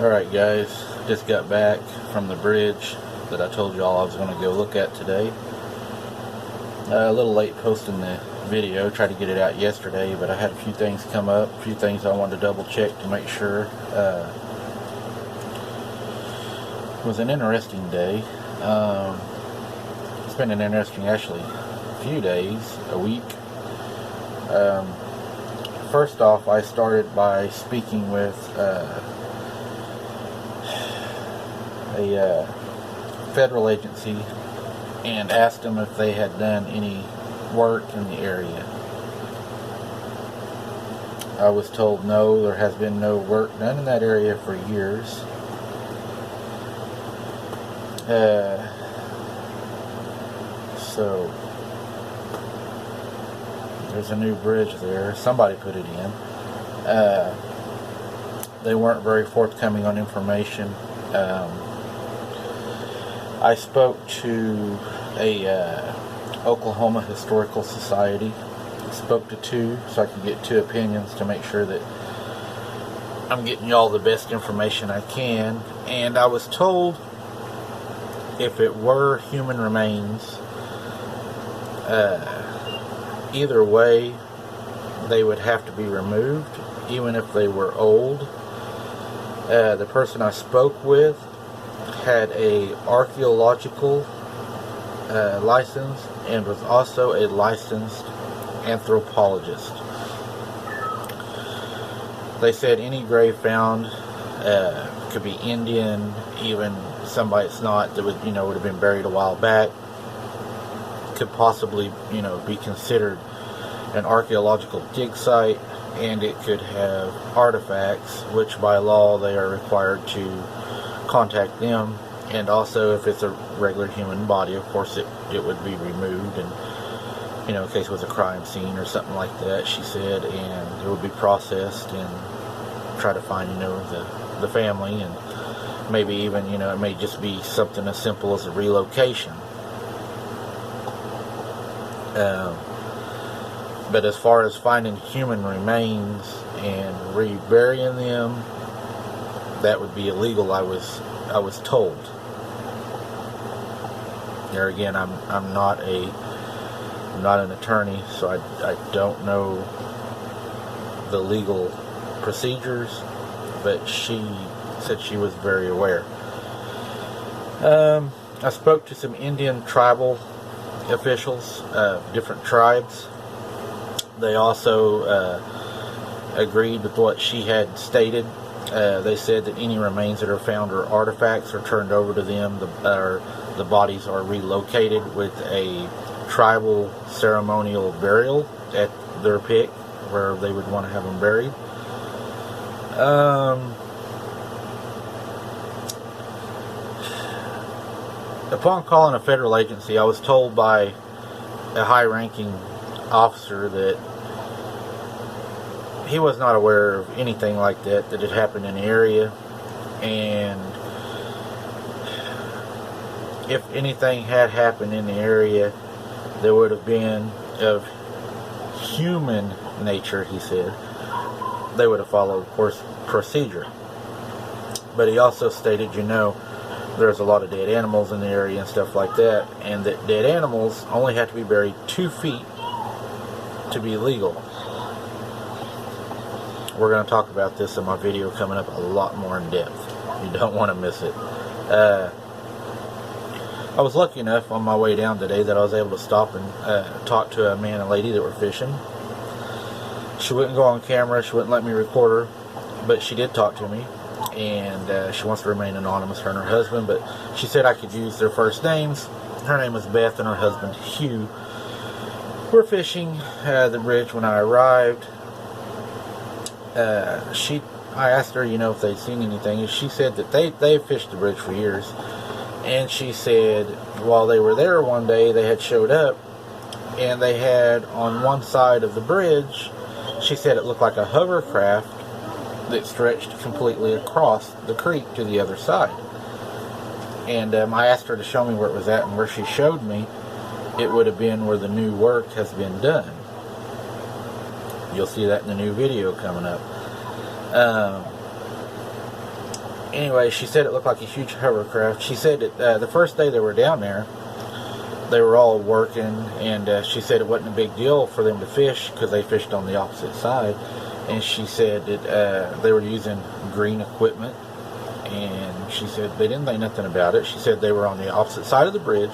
Alright guys, just got back from the bridge that I told you all I was going to go look at today. A little late posting the video, tried to get it out yesterday, but I had a few things come up, a few things I wanted to double check to make sure. It was an interesting day. It's been an interesting, actually, few days, a week. First off, I started by speaking with a federal agency and asked them if they had done any work in the area. I was told no, there has been no work done in that area for years. So there's a new bridge there. Somebody put it in. They weren't very forthcoming on information. I spoke to a Oklahoma Historical Society. Spoke to two, so I could get two opinions to make sure that I'm getting y'all the best information I can. And I was told if it were human remains, either way, they would have to be removed, even if they were old. The person I spoke with had a archaeological license and was also a licensed anthropologist. They said any grave found could be Indian, even somebody that's not, that would have been buried a while back, could possibly be considered an archaeological dig site, and it could have artifacts, which by law they are required to contact them. And also, if it's a regular human body, of course it would be removed, and in case it was a crime scene or something like that, she said, and it would be processed and try to find the family, and maybe even it may just be something as simple as a relocation. But as far as finding human remains and reburying them, that would be illegal, I was told. There again, I'm not an attorney, so I don't know the legal procedures, but she said she was very aware. I spoke to some Indian tribal officials, different tribes. They also agreed with what she had stated. They said that any remains that are found or artifacts are turned over to them. The bodies are relocated with a tribal ceremonial burial at their pick, where they would want to have them buried. Upon calling a federal agency, I was told by a high-ranking officer that he was not aware of anything like that had happened in the area, and if anything had happened in the area, there would have been of human nature, he said. They would have followed, of course, procedure. But he also stated, there's a lot of dead animals in the area and stuff like that, and that dead animals only have to be buried 2 feet to be legal. We're going to talk about this in my video coming up a lot more in depth. You don't want to miss it. I was lucky enough on my way down today that I was able to stop and talk to a man and lady that were fishing. She wouldn't go on camera, she wouldn't let me record her, but she did talk to me, and she wants to remain anonymous, her and her husband, but she said I could use their first names. Her name was Beth and her husband Hugh. We're fishing the bridge when I arrived. I asked her, if they'd seen anything, and she said that they've fished the bridge for years. And she said while they were there one day, they had showed up, and they had on one side of the bridge, she said it looked like a hovercraft that stretched completely across the creek to the other side. And I asked her to show me where it was at, and where she showed me, it would have been where the new work has been done. You'll see that in the new video coming up. Anyway, she said it looked like a huge hovercraft. She said that the first day they were down there, they were all working, and she said it wasn't a big deal for them to fish because they fished on the opposite side. And she said that they were using green equipment, and she said they didn't think nothing about it. She said they were on the opposite side of the bridge.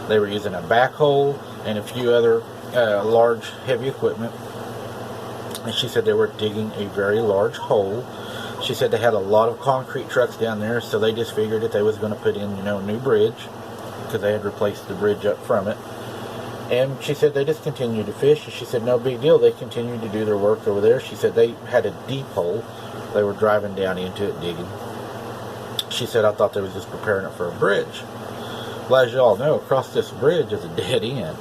They were using a backhoe and a few other large, heavy equipment. And she said they were digging a very large hole. She said they had a lot of concrete trucks down there, so they just figured that they was going to put in, a new bridge, because they had replaced the bridge up from it. And she said they just continued to fish. And she said no big deal. They continued to do their work over there. She said they had a deep hole. They were driving down into it, digging. She said, I thought they was just preparing it for a bridge. Well, as you all know, across this bridge is a dead end.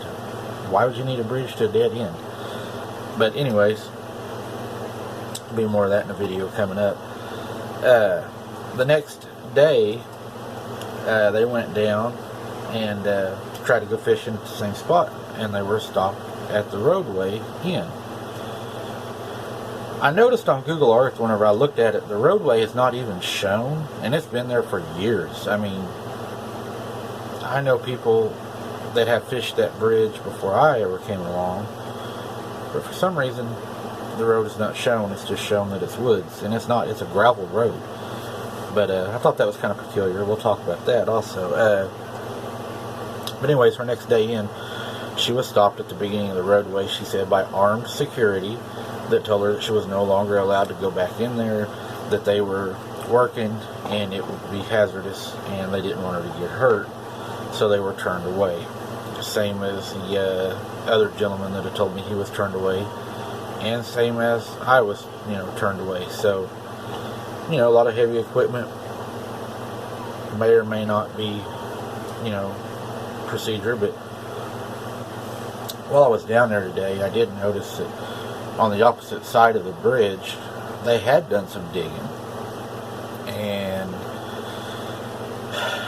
Why would you need a bridge to a dead end? But anyways, there'll be more of that in the video coming up. The next day, they went down and tried to go fishing at the same spot, and they were stopped at the roadway in. I noticed on Google Earth whenever I looked at it, the roadway is not even shown, and it's been there for years. I mean, I know people that have fished that bridge before I ever came along, but for some reason the road is not shown. It's just shown that it's woods, and it's not. It's a gravel road. But I thought that was kind of peculiar. We'll talk about that also. But anyways, her next day in, she was stopped at the beginning of the roadway, she said, by armed security that told her that she was no longer allowed to go back in there, that they were working and it would be hazardous and they didn't want her to get hurt, so they were turned away. Same as the other gentleman that had told me he was turned away, and same as I was, turned away. So, a lot of heavy equipment may or may not be, procedure. But while I was down there today, I did notice that on the opposite side of the bridge, they had done some digging. And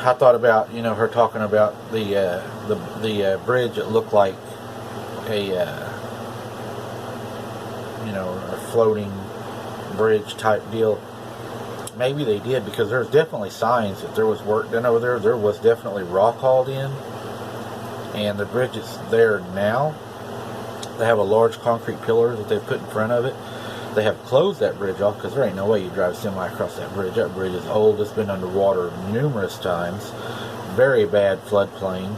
I thought about, her talking about the bridge that looked like a floating bridge type deal. Maybe they did, because there's definitely signs that there was work done over there. There was definitely rock hauled in, and the bridge is there now. They have a large concrete pillar that they've put in front of it. They have closed that bridge off because there ain't no way you drive a semi across that bridge. That bridge is old. It's been underwater numerous times. Very bad floodplain.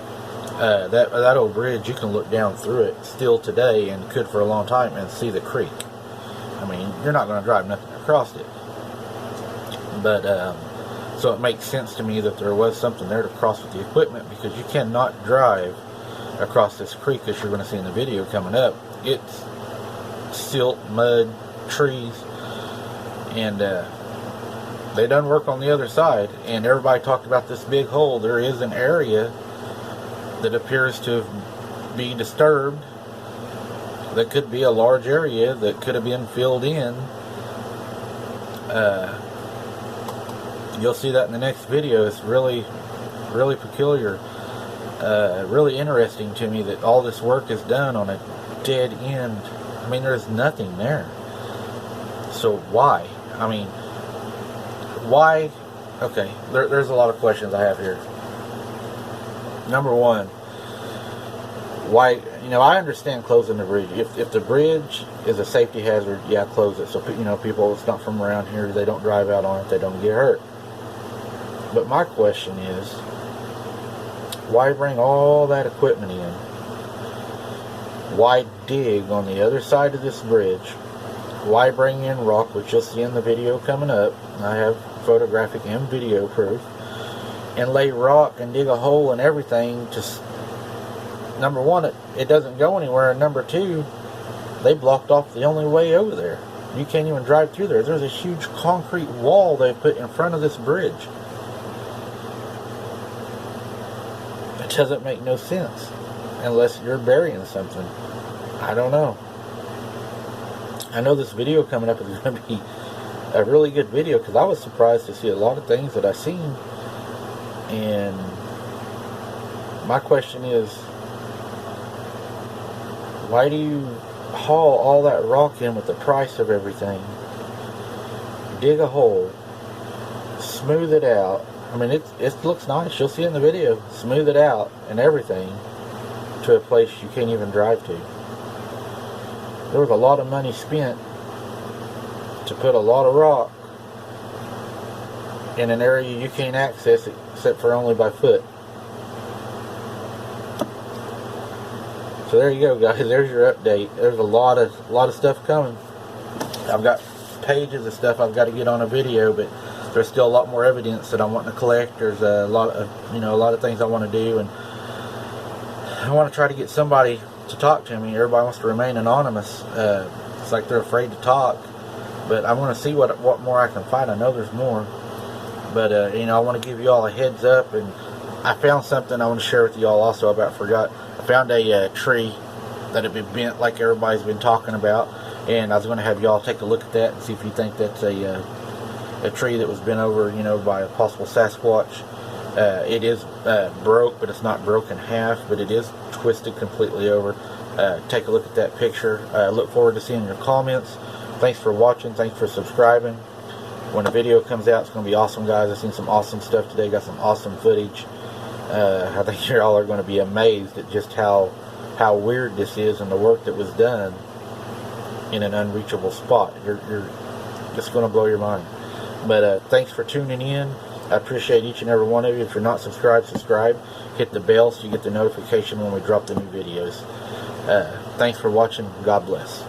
That old bridge, you can look down through it still today, and could for a long time, and see the creek. I mean, you're not going to drive nothing across it. But, so it makes sense to me that there was something there to cross with the equipment, because you cannot drive across this creek, as you're going to see in the video coming up. It's silt, mud, trees, and they done work on the other side, and everybody talked about this big hole. There is an area that appears to be disturbed. That could be a large area that could have been filled in. You'll see that in the next video. It's really, really peculiar. Really interesting to me that all this work is done on a dead end. I mean, there's nothing there. So why? I mean, why? Okay, there's a lot of questions I have here. Number one, why? I understand closing the bridge. If the bridge is a safety hazard, yeah, close it. So people that's not from around here, they don't drive out on it, they don't get hurt. But my question is, why bring all that equipment in? Why dig on the other side of this bridge? Why bring in rock, which you'll see in the video coming up? I have photographic and video proof. And lay rock and dig a hole and everything. Just, number one, it doesn't go anywhere. And number two, they blocked off the only way over there. You can't even drive through there. There's a huge concrete wall they put in front of this bridge. It doesn't make no sense unless you're burying something. I don't know. I know this video coming up is going to be a really good video, because I was surprised to see a lot of things that I seen. And my question is, why do you haul all that rock in with the price of everything? Dig a hole, smooth it out. I mean, it looks nice. You'll see it in the video. Smooth it out and everything to a place you can't even drive to. There was a lot of money spent to put a lot of rock in an area you can't access except for only by foot. So there you go, guys. There's your update. There's a lot of stuff coming. I've got pages of stuff I've got to get on a video, but there's still a lot more evidence that I'm wanting to collect. There's a lot of things I want to do, and I want to try to get somebody to talk to me. Everybody wants to remain anonymous. It's like they're afraid to talk, but I want to see what more I can find. I know there's more, but I want to give you all a heads up. And I found something I want to share with you all also. I forgot. I found a tree that had been bent like everybody's been talking about, and I was going to have y'all take a look at that and see if you think that's a tree that was bent over, by a possible Sasquatch. It is broke, but it's not broken half, but it is twisted completely over. Take a look at that picture. Look forward to seeing your comments. Thanks for watching. Thanks for subscribing. When the video comes out, it's going to be awesome, guys. I've seen some awesome stuff today. Got some awesome footage. I think you all are going to be amazed at just how weird this is and the work that was done in an unreachable spot. You're just going to blow your mind. But thanks for tuning in. I appreciate each and every one of you. If you're not subscribed, subscribe. Hit the bell so you get the notification when we drop the new videos. Thanks for watching. God bless.